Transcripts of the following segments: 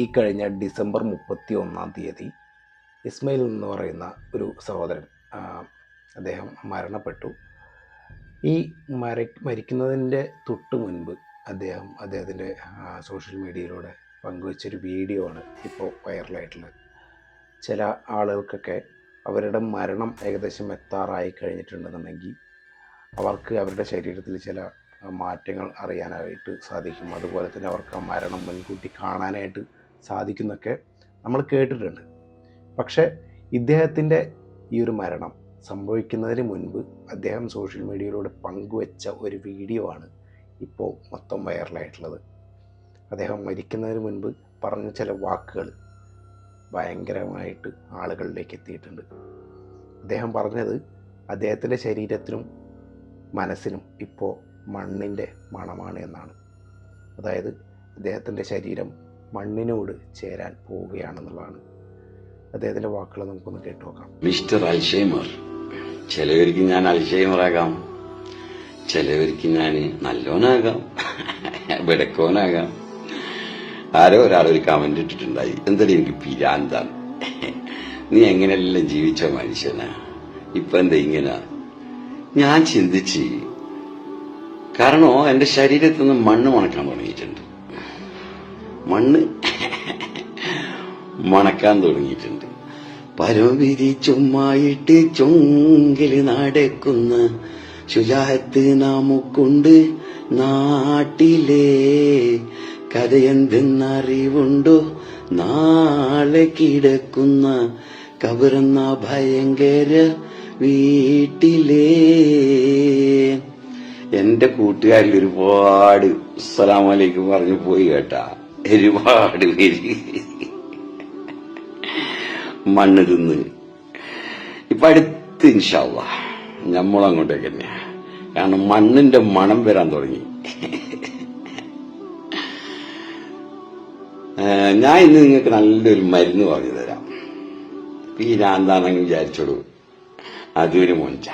ഈ കഴിഞ്ഞ ഡിസംബർ 31 ഇസ്മയിൽ എന്ന് പറയുന്ന ഒരു സഹോദരൻ അദ്ദേഹം മരണപ്പെട്ടു. ഈ മരിക്കുന്നതിൻ്റെ തൊട്ട് മുൻപ് അദ്ദേഹത്തിൻ്റെ സോഷ്യൽ മീഡിയയിലൂടെ പങ്കുവച്ചൊരു വീഡിയോ ആണ് ഇപ്പോൾ വൈറലായിട്ടുള്ളത്. ചില ആളുകൾക്കൊക്കെ അവരുടെ മരണം ഏകദേശം എത്താറായി കഴിഞ്ഞിട്ടുണ്ടെന്നുണ്ടെങ്കിൽ അവർക്ക് അവരുടെ ശരീരത്തിൽ ചില മാറ്റങ്ങൾ അറിയാനായിട്ട് സാധിക്കും. അതുപോലെ തന്നെ അവർക്ക് ആ മരണം മുൻകൂട്ടി കാണാനായിട്ട് സാധിക്കുന്നൊക്കെ നമ്മൾ കേട്ടിട്ടുണ്ട്. പക്ഷേ ഇദ്ദേഹത്തിൻ്റെ ഈ ഒരു മരണം സംഭവിക്കുന്നതിന് മുൻപ് അദ്ദേഹം സോഷ്യൽ മീഡിയയിലൂടെ പങ്കുവച്ച ഒരു വീഡിയോ ആണ് ഇപ്പോൾ മൊത്തം വൈറലായിട്ടുള്ളത്. അദ്ദേഹം മരിക്കുന്നതിന് മുൻപ് പറഞ്ഞ ചില വാക്കുകൾ ഭയങ്കരമായിട്ട് ആളുകളിലേക്ക് എത്തിയിട്ടുണ്ട്. അദ്ദേഹം പറഞ്ഞത് അദ്ദേഹത്തിൻ്റെ ശരീരത്തിനും മനസ്സിനും ഇപ്പോൾ മണ്ണിൻ്റെ മണമാണ് എന്നാണ്. അതായത് അദ്ദേഹത്തിൻ്റെ ശരീരം മണ്ണിനോട് ചേരാൻ പോവുകയാണെന്നുള്ളതാണ്. അദ്ദേഹത്തിൻ്റെ വാക്കുകൾ നമുക്കൊന്ന് കേട്ടു നോക്കാം. മിസ്റ്റർ അൽഷൈമർ, ചിലവർക്ക് ഞാൻ അൽഷൈമറാകാം, ചിലവർക്ക് ഞാൻ നല്ലോനാകാം, വെടക്കോനാകാം. ആരോ ഒരാളൊരു കമന്റ് ഇട്ടിട്ടുണ്ടായി, എന്തായാലും എനിക്ക് പിരാന്താണ്, നീ എങ്ങനെയെല്ലാം ജീവിച്ച മനുഷ്യനാ, ഇപ്പൊ എന്താ ഇങ്ങനെ. ഞാൻ ചിന്തിച്ച്, കാരണം എന്റെ ശരീരത്തിൽ നിന്ന് മണ്ണ് മണക്കാൻ തുടങ്ങിയിട്ടുണ്ട്, മണ്ണ് മണക്കാൻ തുടങ്ങിയിട്ടുണ്ട്. പരവിരി ചുമ്മായിട്ട് ചുങ്കില് നടക്കുന്ന ശുചാഹത്ത് നാമുക്കുണ്ട് നാട്ടിലെ, കഥയെന്തെന്നറിവുണ്ടോ നാളെ കിടക്കുന്ന കബറെന്ന ഭയങ്കര വീട്ടിലെ. എന്റെ കൂട്ടുകാരിൽ ഒരുപാട് അസ്സലാമലൈക്കും പറഞ്ഞു പോയി കേട്ടാ. ഒരുപാട് പേര് മണ്ണ് തിന്ന് ഇപ്പൊ അടുത്ത് ഇൻഷാ അല്ലാഹ് നമ്മളങ്ങോട്ടേക്ക് തന്നെയാ. കാരണം മണ്ണിന്റെ മണം വരാൻ തുടങ്ങി. ഞാൻ ഇന്ന് നിങ്ങൾക്ക് നല്ലൊരു മരുന്ന് പറഞ്ഞു തരാം. ഈ ഞാൻ എന്താണെന്ന് വിചാരിച്ചോളൂ, അതൊരു മൊഞ്ച.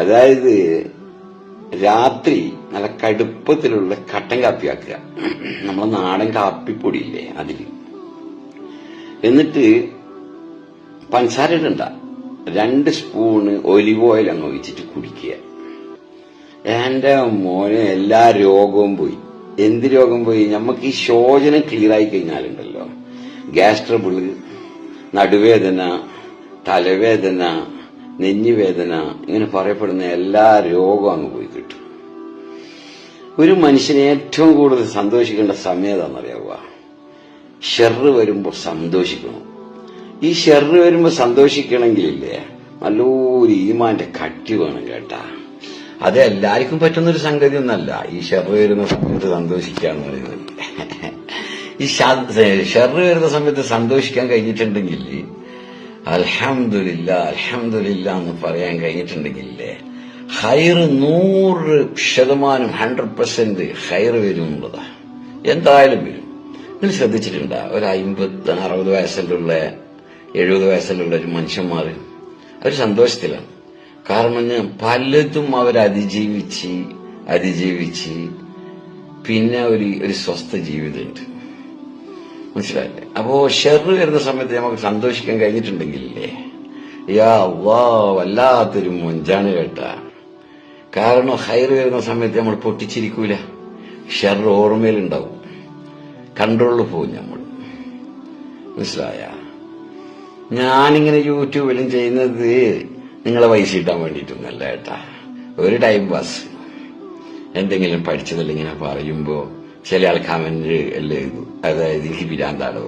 അതായത് രാത്രി നല്ല കടുപ്പത്തിലുള്ള കട്ടൻ കാപ്പി ആക്കുക, നമ്മളെ നാടൻ കാപ്പിപ്പൊടിയില്ലേ അതില്, എന്നിട്ട് പഞ്ചസാര ഇടണ്ട, 2 സ്പൂണ് ഒലിവ് ഓയിൽ അങ്ങ് ഒഴിച്ചിട്ട് കുടിക്കുക. എന്റെ മോനെ എല്ലാ രോഗവും പോയി. എന്ത് രോഗം പോയി? നമുക്ക് ഈ ശോചനം ക്ലിയർ ആയി കഴിഞ്ഞാലുണ്ടല്ലോ, ഗ്യാസ് ട്രബിള്, നടുവേദന, തലവേദന, നെഞ്ഞുവേദന, ഇങ്ങനെ പറയപ്പെടുന്ന എല്ലാ രോഗവും അങ്ങ് പോയി കിട്ടും. ഒരു മനുഷ്യനെ ഏറ്റവും കൂടുതൽ സന്തോഷിക്കേണ്ട സമയം ഏതാണെന്നറിയാവുക? ഷെറ് വരുമ്പോ സന്തോഷിക്കണം. ഈ ഷെറ് വരുമ്പോ സന്തോഷിക്കണമെങ്കിലില്ലേ, നല്ലൊരു ഈമാന്റെ കട്ടി വേണം കേട്ടാ. അത് എല്ലാവർക്കും പറ്റുന്നൊരു സംഗതി ഒന്നല്ല ഈ ഷെറ് വരുന്ന സമയത്ത് സന്തോഷിക്കാന്ന് പറയുന്നത്. ഈ ഷെറ് വരുന്ന സമയത്ത് സന്തോഷിക്കാൻ കഴിഞ്ഞിട്ടുണ്ടെങ്കിൽ അൽഹംദുലില്ലാ അൽഹംദുലില്ലാ എന്ന് പറയാൻ കഴിഞ്ഞിട്ടുണ്ടെങ്കിലേ, ഹൈറ് 100% 100% ഹൈറ് വരും എന്നുള്ളതാ. എന്തായാലും വരും. നിങ്ങൾ ശ്രദ്ധിച്ചിട്ടുണ്ടാ, ഒരു 50-60 വയസ്സിലുള്ള 70 വയസ്സിലുള്ള ഒരു മനുഷ്യന്മാർ അവർ സന്തോഷത്തിലാണ്. കാരണം പലതും അവർ അതിജീവിച്ച് പിന്നെ ഒരു സ്വസ്ഥ ജീവിതമുണ്ട്. മനസ്സിലായില്ലേ? അപ്പോ ഷെറ് വരുന്ന സമയത്ത് നമുക്ക് സന്തോഷിക്കാൻ കഴിഞ്ഞിട്ടുണ്ടെങ്കിലേ, യാ അല്ലാഹ് വല്ലാത്തൊരു മൊഞ്ചാണ് കേട്ടാ. കാരണം ഹൈറ് വരുന്ന സമയത്ത് നമ്മൾ പൊട്ടിച്ചിരിക്കൂല, ഷെറ് ഓർമ്മയിലുണ്ടാവും, കൺട്രോളിൽ പോകും നമ്മൾ. മനസ്സിലായ? ഞാനിങ്ങനെ യൂട്യൂബിലും ചെയ്യുന്നത് നിങ്ങളെ പൈസ കിട്ടാൻ വേണ്ടിയിട്ടൊന്നല്ല കേട്ടാ, ഒരു ടൈം പാസ്. എന്തെങ്കിലും പഠിച്ചതല്ല ഇങ്ങനെ പറയുമ്പോ ചില ആൾ കമന്റ് എല്ലാം എഴുതും, അതായത് എനിക്ക് പിരാന്താണോ,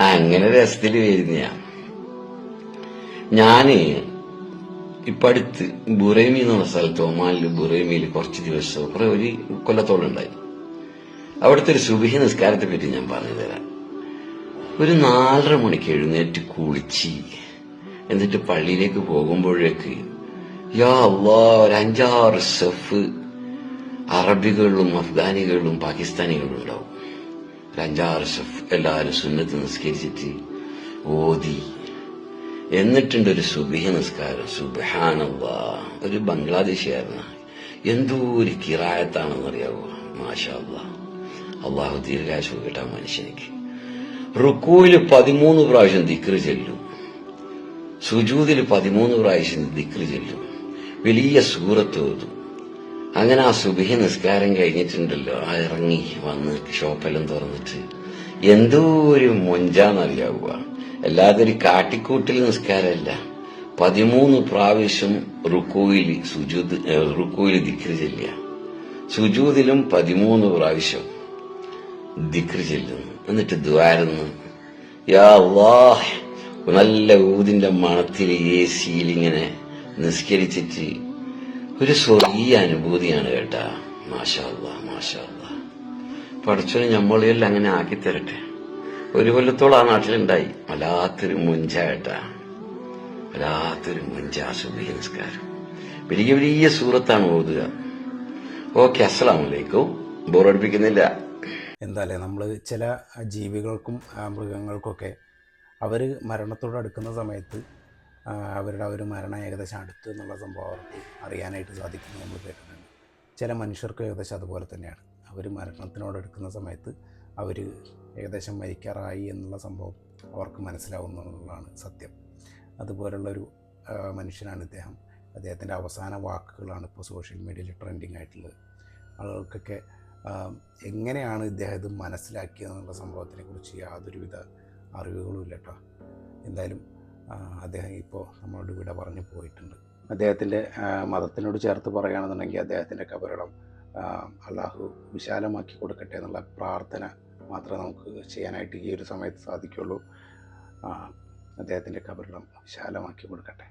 അങ്ങനെ രസത്തില് വരുന്ന. ഞാന് ഇപ്പൊ അടുത്ത് ബുറൈമി എന്നുള്ള സ്ഥലത്ത്, ഒമാനില് ബുറൈമിയിൽ കുറച്ച് ദിവസം, ഒരു കൊല്ലത്തോളം ഉണ്ടായി. അവിടുത്തെ ഒരു സുബഹി നിസ്കാരത്തെ പറ്റി ഞാൻ പറഞ്ഞു തരാം. ഒരു 4:30 മണിക്ക് എഴുന്നേറ്റ് കുളിച്ച് എന്നിട്ട് പള്ളിയിലേക്ക് പോകുമ്പോഴേക്ക് യാ അല്ലാഹ് ഒരു 5-6 സഫ് അറബികളും അഫ്ഗാനികളും പാകിസ്ഥാനികളും ഉണ്ടാവും. ഒരു 5-6 സഫ് എല്ലാവരും സുന്നത്ത് നിസ്കരിച്ചിട്ട് ഓതി. എന്നിട്ടുണ്ട് ഒരു സുബഹി നിസ്കാരം. സുബ്ഹാനല്ലാഹ്, ഒരു ബംഗ്ലാദേശിയായിരുന്നു. എന്തോ ഒരു കിറായത്താണെന്നറിയാവോ? മാഷാ അല്ലാഹ്. അള്ളാഹു ദീർഘായുസ്സ് കേട്ട മനുഷ്യനിക്ക്. റുക്കൂയില് 13 പ്രാവശ്യം ദിക്റ് ചെല്ലും, സുജൂദില് 13 പ്രാവശ്യം ദിക്റ് ചെല്ലും, വലിയ സൂറത്ത് ഓതും. അങ്ങനെ ആ സുബഹി നിസ്കാരം കഴിഞ്ഞിട്ടുണ്ടല്ലോ, ആ ഇറങ്ങി വന്ന് ഷോപ്പെല്ലാം തുറന്നിട്ട് എന്തോ ഒരു മൊഞ്ചാന്നറിയാവുക. അല്ലാതെ ഒരു കാട്ടിക്കൂട്ടിൽ നിസ്കാരമല്ല. 13 പ്രാവശ്യം റുക്കൂയില് ദിക്റ് ചെല്ലുക, സുജൂദിലും 13 പ്രാവശ്യം ദിക്റ് ചെല്ലുന്നു. എന്നിട്ട് ദ്വാരുന്നു, യാ അല്ലാഹ്, നല്ല ഊതിന്റെ മണത്തിൽ AC-യിൽ ഇങ്ങനെ നിസ്കരിച്ചിട്ട് ഒരു സ്വർഗീയ അനുഭൂതിയാണ് കേട്ടാ. മാഷാ അല്ലാഹ്, മാഷാ അല്ലാഹ്. പഠിച്ചോന് ഞമ്മളെല്ലാം അങ്ങനെ ആക്കിത്തരട്ടെ. ഒരു കൊല്ലത്തോളം ആ നാട്ടിലുണ്ടായി. വല്ലാത്തൊരു മുഞ്ച കേട്ടാ, വല്ലാത്തൊരു മുഞ്ച സുബ്ഹി നിസ്കാരം. വലിയ വലിയ സൂറത്താണ് ഓതുക. ഓക്കെ, അസ്സലാമു അലൈക്കും. ബോറടിപ്പിക്കുന്നില്ല. എന്തായാലേ നമ്മൾ ചില ജീവികൾക്കും മൃഗങ്ങൾക്കൊക്കെ അവർ മരണത്തോട് അടുക്കുന്ന സമയത്ത് അവരുടെ ഒരു മരണം ഏകദേശം അടുത്ത് എന്നുള്ള സംഭവം അവർക്ക് അറിയാനായിട്ട് സാധിക്കുന്നത് നമ്മൾ കേട്ടിട്ടുണ്ട്. ചില മനുഷ്യർക്ക് ഏകദേശം അതുപോലെ തന്നെയാണ്. അവർ മരണത്തിനോടടുക്കുന്ന സമയത്ത് അവർ ഏകദേശം മരിക്കാറായി എന്നുള്ള സംഭവം അവർക്ക് മനസ്സിലാവുന്നതാണ് സത്യം. അതുപോലുള്ളൊരു മനുഷ്യനാണ് ഇദ്ദേഹം. അദ്ദേഹത്തിൻ്റെ അവസാന വാക്കുകളാണ് ഇപ്പോൾ സോഷ്യൽ മീഡിയയിൽ ട്രെൻഡിങ് ആയിട്ടുള്ളത്. ആളുകൾക്കൊക്കെ എങ്ങനെയാണ് ഇദ്ദേഹം ഇത് മനസ്സിലാക്കിയതെന്നുള്ള സംഭവത്തിനെക്കുറിച്ച് യാതൊരുവിധ അറിവുകളും ഇല്ല കേട്ടോ. എന്തായാലും അദ്ദേഹം ഇപ്പോൾ നമ്മളോട് വിട പറഞ്ഞു പോയിട്ടുണ്ട്. അദ്ദേഹത്തിൻ്റെ മതത്തിനോട് ചേർത്ത് പറയുകയാണെന്നുണ്ടെങ്കിൽ അദ്ദേഹത്തിൻ്റെ കബറിടം അള്ളാഹു വിശാലമാക്കി കൊടുക്കട്ടെ എന്നുള്ള പ്രാർത്ഥന മാത്രമേ നമുക്ക് ചെയ്യാനായിട്ട് ഈ ഒരു സമയത്ത് സാധിക്കുള്ളൂ. അദ്ദേഹത്തിൻ്റെ കബറിടം വിശാലമാക്കി കൊടുക്കട്ടെ.